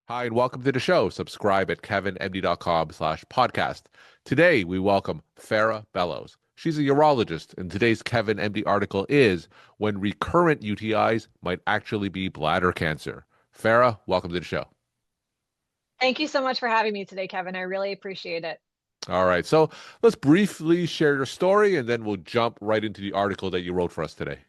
Hi, and welcome to the show. Subscribe at kevinmd.com/podcast. Today, we welcome Fara Bellows. She's a urologist, and today's Kevin MD article is When Recurrent UTIs Might Actually Be Bladder Cancer. Farah, welcome to the show. Thank you so much for having me today, Kevin. I really appreciate it. All right, so let's briefly share your story, and then we'll jump right into the article that you wrote for us today.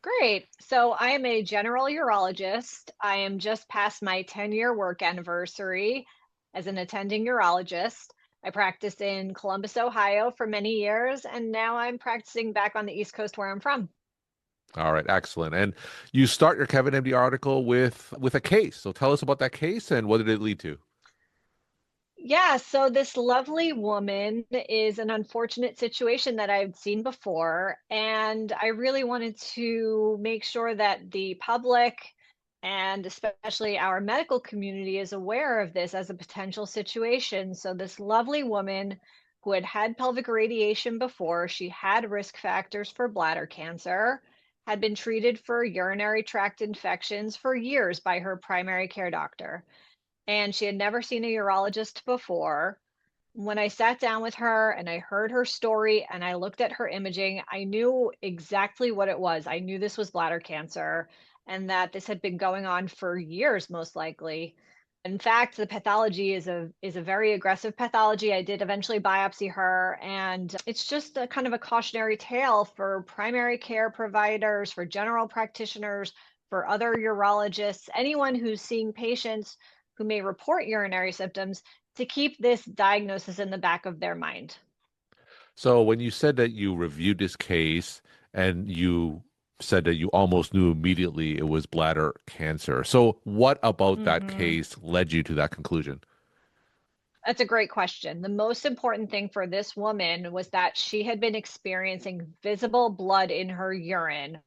Great. So I am a general urologist. I am just past my 10-year work anniversary as an attending urologist. I practiced in Columbus, Ohio for many years, and now I'm practicing back on the East Coast where I'm from. All right, excellent. And you start your Kevin MD article with a case. So tell us about that case and what did it lead to? Yeah, so this lovely woman is an unfortunate situation that I've seen before, and I really wanted to make sure that the public and especially our medical community is aware of this as a potential situation. So this lovely woman who had had pelvic radiation before, she had risk factors for bladder cancer, had been treated for urinary tract infections for years by her primary care doctor, and she had never seen a urologist before. When I sat down with her and I heard her story and I looked at her imaging, I knew exactly what it was. I knew this was bladder cancer and that this had been going on for years, most likely. In fact, the pathology is a very aggressive pathology. I did eventually biopsy her, and it's just a kind of a cautionary tale for primary care providers, for general practitioners, for other urologists, anyone who's seeing patients who may report urinary symptoms, to keep this diagnosis in the back of their mind. So when you said that you reviewed this case and you said that you almost knew immediately it was bladder cancer. So what about that Hmm. case led you to that conclusion? That's a great question. The most important thing for this woman was that she had been experiencing visible blood in her urine,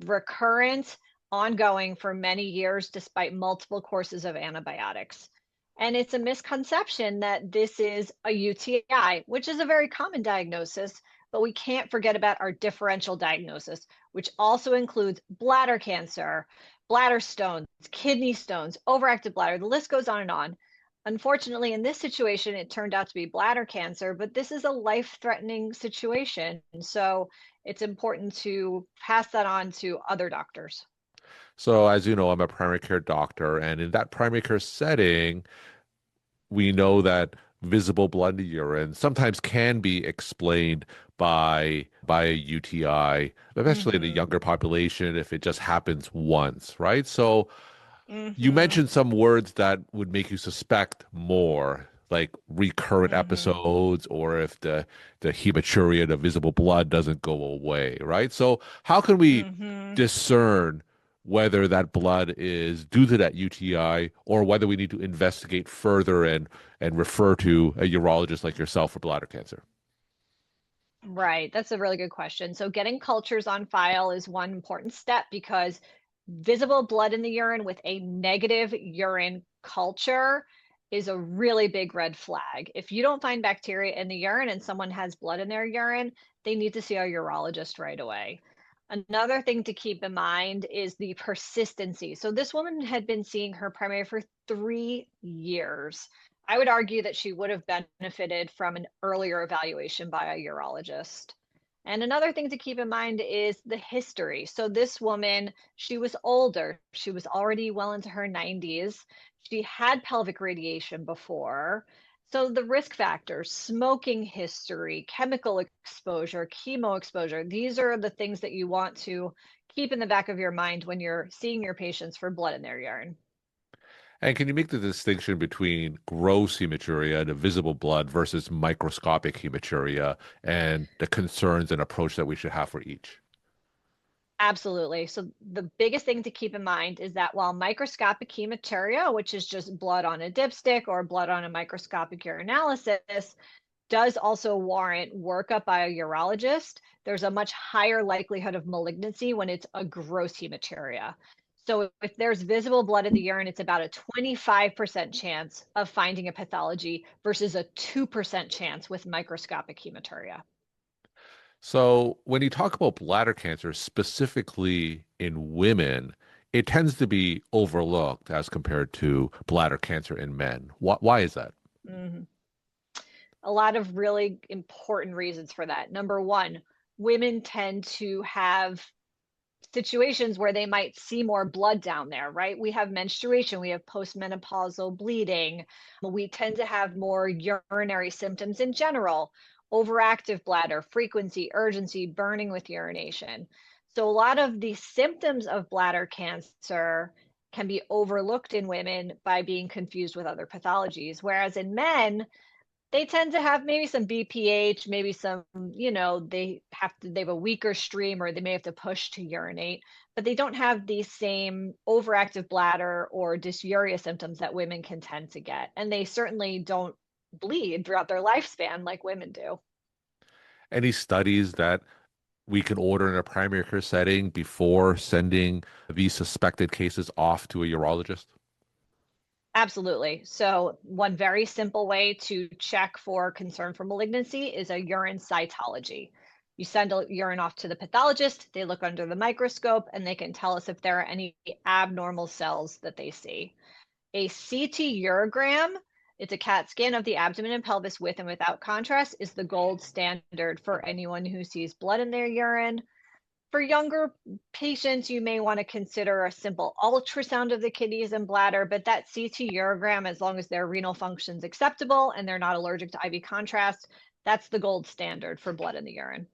recurrent, ongoing for many years, despite multiple courses of antibiotics. And it's a misconception that this is a UTI, which is a very common diagnosis, but we can't forget about our differential diagnosis, which also includes bladder cancer, bladder stones, kidney stones, overactive bladder. The list goes on and on. Unfortunately, in this situation, it turned out to be bladder cancer, but this is a life-threatening situation. So it's important to pass that on to other doctors. So as you know, I'm a primary care doctor, and in that primary care setting, we know that visible blood in the urine sometimes can be explained by a UTI, especially in the Hmm. younger population if it just happens once, right? So you Hmm. mentioned some words that would make you suspect more, like recurrent Hmm. episodes, or if the hematuria, the visible blood, doesn't go away, right? So how can we Hmm. discern whether that blood is due to that UTI or whether we need to investigate further and refer to a urologist like yourself for bladder cancer? Right. That's a really good question. So getting cultures on file is one important step because visible blood in the urine with a negative urine culture is a really big red flag. If you don't find bacteria in the urine and someone has blood in their urine, they need to see a urologist right away. Another thing to keep in mind is the persistency. So this woman had been seeing her primary for 3 years. I would argue that she would have benefited from an earlier evaluation by a urologist. And another thing to keep in mind is the history. So this woman, she was older. She was already well into her 90s. She had pelvic radiation before. So the risk factors, smoking history, chemical exposure, chemo exposure, these are the things that you want to keep in the back of your mind when you're seeing your patients for blood in their urine. And can you make the distinction between gross hematuria, the visible blood, versus microscopic hematuria, and the concerns and approach that we should have for each? Absolutely. So the biggest thing to keep in mind is that while microscopic hematuria, which is just blood on a dipstick or blood on a microscopic urinalysis, does also warrant workup by a urologist, there's a much higher likelihood of malignancy when it's a gross hematuria. So if there's visible blood in the urine, it's about a 25% chance of finding a pathology versus a 2% chance with microscopic hematuria. So, when you talk about bladder cancer, specifically in women, it tends to be overlooked as compared to bladder cancer in men. Why is that? Mhm. A lot of really important reasons for that. Number one, women tend to have situations where they might see more blood down there, right? We have menstruation, we have postmenopausal bleeding. We tend to have more urinary symptoms in general, overactive bladder, frequency, urgency, burning with urination. So a lot of the symptoms of bladder cancer can be overlooked in women by being confused with other pathologies. Whereas in men, they tend to have maybe some BPH, maybe some, they have a weaker stream or they may have to push to urinate, but they don't have the same overactive bladder or dysuria symptoms that women can tend to get. And they certainly don't bleed throughout their lifespan like women do. Any studies that we can order in a primary care setting before sending these suspected cases off to a urologist? Absolutely. So, one very simple way to check for concern for malignancy is a urine cytology. You send a urine off to the pathologist, they look under the microscope, and they can tell us if there are any abnormal cells that they see. A CT urogram, it's a CAT scan of the abdomen and pelvis with and without contrast, is the gold standard for anyone who sees blood in their urine. For younger patients, you may want to consider a simple ultrasound of the kidneys and bladder, but that CT urogram, as long as their renal function's acceptable and they're not allergic to IV contrast, that's the gold standard for blood in the urine.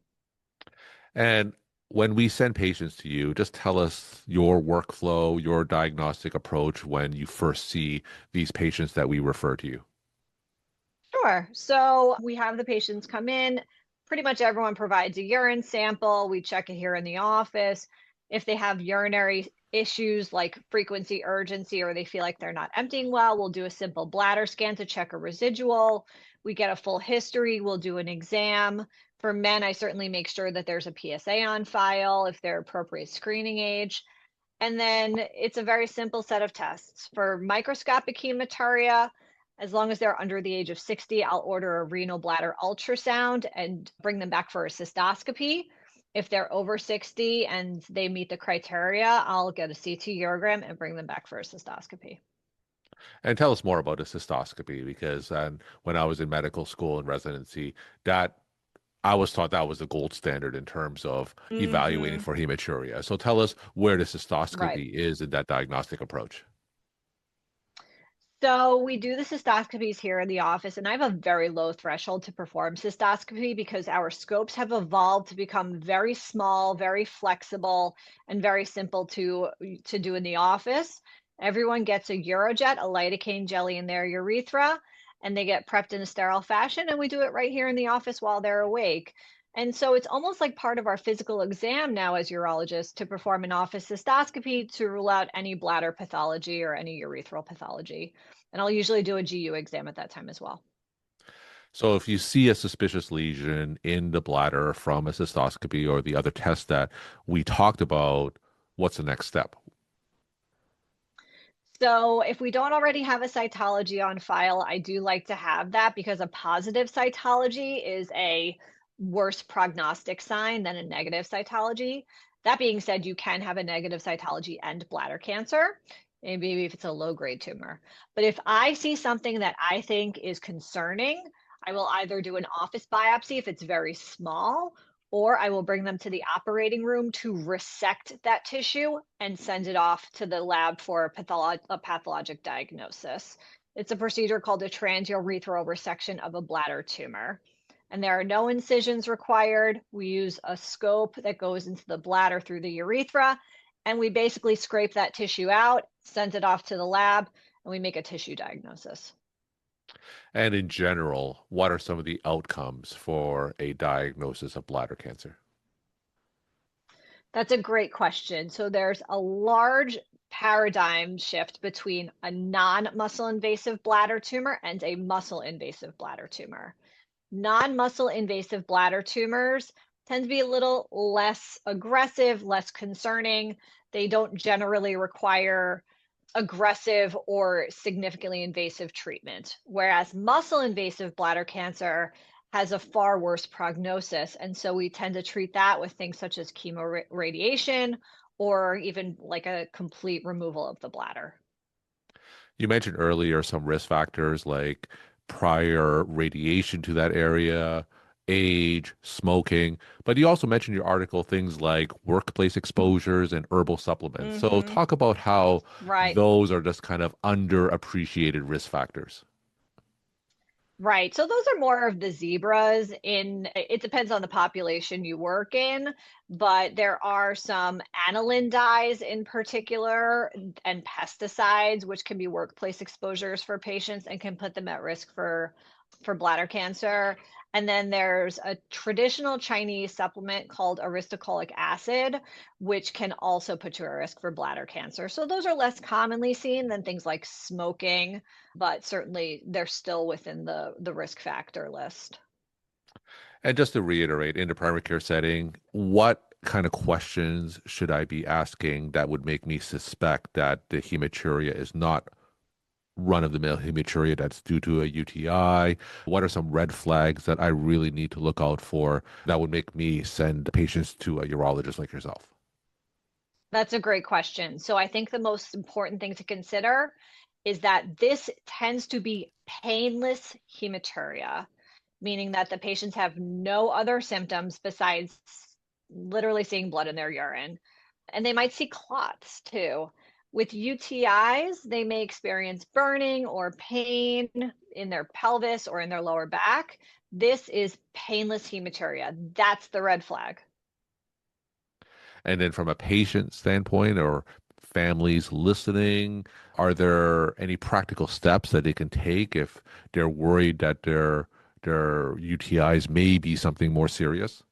And when we send patients to you, just tell us your workflow, your diagnostic approach when you first see these patients that we refer to you. Sure. So we have the patients come in. Pretty much everyone provides a urine sample. We check it here in the office. If they have urinary issues like frequency, urgency, or they feel like they're not emptying well, we'll do a simple bladder scan to check a residual. We get a full history. We'll do an exam. For men, I certainly make sure that there's a PSA on file if they're appropriate screening age. And then it's a very simple set of tests. For microscopic hematuria, as long as they're under the age of 60, I'll order a renal bladder ultrasound and bring them back for a cystoscopy. If they're over 60 and they meet the criteria, I'll get a CT urogram and bring them back for a cystoscopy. And tell us more about a cystoscopy because when I was in medical school and residency, that I was taught that was the gold standard in terms of evaluating Hmm. for hematuria. So tell us where the Right. cystoscopy is in that diagnostic approach. So we do the cystoscopies here in the office, and I have a very low threshold to perform cystoscopy because our scopes have evolved to become very small, very flexible, and very simple to do in the office. Everyone gets a Eurojet, a lidocaine jelly in their urethra, and they get prepped in a sterile fashion, and we do it right here in the office while they're awake. And so it's almost like part of our physical exam now as urologists to perform an office cystoscopy to rule out any bladder pathology or any urethral pathology. And I'll usually do a GU exam at that time as well. So if you see a suspicious lesion in the bladder from a cystoscopy or the other test that we talked about, what's the next step? So if we don't already have a cytology on file, I do like to have that because a positive cytology is a worse prognostic sign than a negative cytology. That being said, you can have a negative cytology and bladder cancer, maybe if it's a low grade tumor. But if I see something that I think is concerning, I will either do an office biopsy if it's very small, or I will bring them to the operating room to resect that tissue and send it off to the lab for a pathologic diagnosis. It's a procedure called a transurethral resection of a bladder tumor. And there are no incisions required. We use a scope that goes into the bladder through the urethra, and we basically scrape that tissue out, send it off to the lab, and we make a tissue diagnosis. And in general, what are some of the outcomes for a diagnosis of bladder cancer? That's a great question. So there's a large paradigm shift between a non-muscle invasive bladder tumor and a muscle invasive bladder tumor. Non-muscle invasive bladder tumors tend to be a little less aggressive, less concerning. They don't generally require aggressive or significantly invasive treatment, whereas muscle invasive bladder cancer has a far worse prognosis. And so we tend to treat that with things such as chemoradiation or even like a complete removal of the bladder. You mentioned earlier some risk factors like prior radiation to that area, age, smoking, but you also mentioned in your article things like workplace exposures and herbal supplements. So Hmm. talk about how Right. those are just kind of underappreciated risk factors. Right. So those are more of the zebras in it depends on the population you work in, but there are some aniline dyes in particular and pesticides which can be workplace exposures for patients and can put them at risk for bladder cancer. And then there's a traditional Chinese supplement called aristocolic acid, which can also put you at risk for bladder cancer. So those are less commonly seen than things like smoking, but certainly they're still within the risk factor list. And just to reiterate, in the primary care setting, what kind of questions should I be asking that would make me suspect that the hematuria is not run-of-the-mill hematuria that's due to a UTI? What are some red flags that I really need to look out for that would make me send patients to a urologist like yourself? That's a great question. So I think the most important thing to consider is that this tends to be painless hematuria, meaning that the patients have no other symptoms besides literally seeing blood in their urine. And they might see clots too. With UTIs, they may experience burning or pain in their pelvis or in their lower back. This is painless hematuria. That's the red flag. And then from a patient standpoint or families listening, are there any practical steps that they can take if they're worried that their UTIs may be something more serious?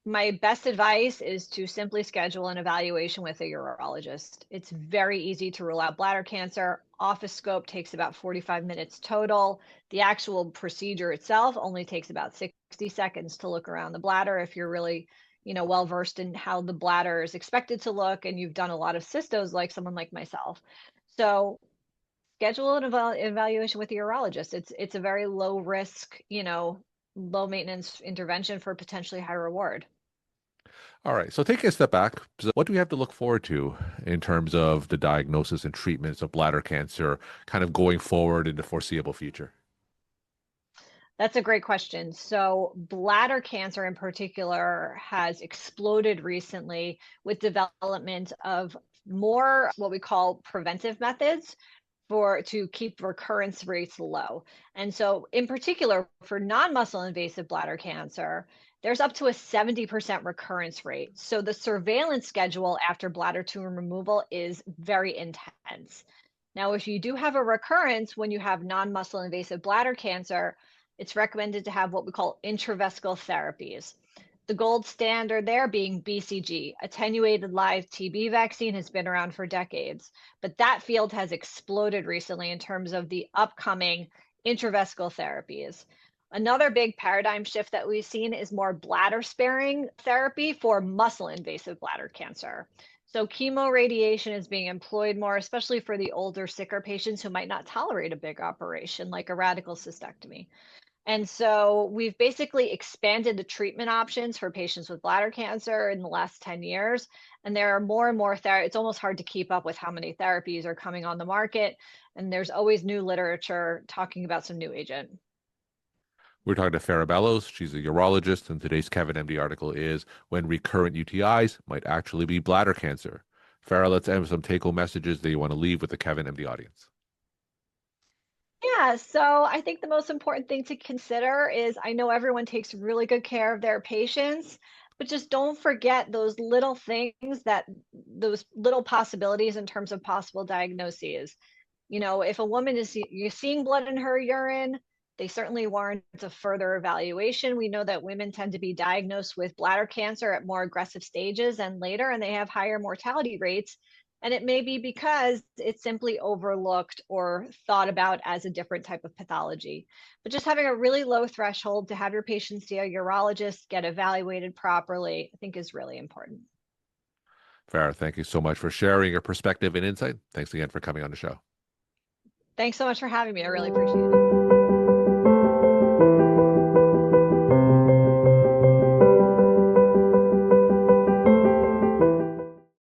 My best advice is to simply schedule an evaluation with a urologist. It's very easy to rule out bladder cancer. Office scope takes about 45 minutes total. The actual procedure itself only takes about 60 seconds to look around the bladder if you're really, well versed in how the bladder is expected to look and you've done a lot of cystos like someone like myself. So schedule an evaluation with a urologist. It's a very low risk, low maintenance intervention for potentially high reward. All right. So taking a step back, so what do we have to look forward to in terms of the diagnosis and treatments of bladder cancer kind of going forward in the foreseeable future? That's a great question. So, bladder cancer in particular has exploded recently with development of more what we call preventive methods for to keep recurrence rates low. And so, in particular, for non-muscle invasive bladder cancer, there's up to a 70% recurrence rate. So, the surveillance schedule after bladder tumor removal is very intense. Now, if you do have a recurrence when you have non-muscle invasive bladder cancer, it's recommended to have what we call intravesical therapies. The gold standard there being BCG, attenuated live TB vaccine, has been around for decades, but that field has exploded recently in terms of the upcoming intravesical therapies. Another big paradigm shift that we've seen is more bladder sparing therapy for muscle invasive bladder cancer. So chemoradiation is being employed more, especially for the older, sicker patients who might not tolerate a big operation like a radical cystectomy. And so we've basically expanded the treatment options for patients with bladder cancer in the last 10 years. And there are more and more it's almost hard to keep up with how many therapies are coming on the market. And there's always new literature talking about some new agent. We're talking to Fara Bellows. She's a urologist, and today's Kevin MD article is When Recurrent UTIs Might Actually Be Bladder Cancer. Farah, let's end with some take-home messages that you want to leave with the Kevin MD audience. Yeah, so I think the most important thing to consider is I know everyone takes really good care of their patients, but just don't forget those little things those little possibilities in terms of possible diagnoses. If a woman is you're seeing blood in her urine, they certainly warrant a further evaluation. We know that women tend to be diagnosed with bladder cancer at more aggressive stages and later, and they have higher mortality rates. And it may be because it's simply overlooked or thought about as a different type of pathology. But just having a really low threshold to have your patient see a urologist, get evaluated properly, I think is really important. Farah, thank you so much for sharing your perspective and insight. Thanks again for coming on the show. Thanks so much for having me. I really appreciate it.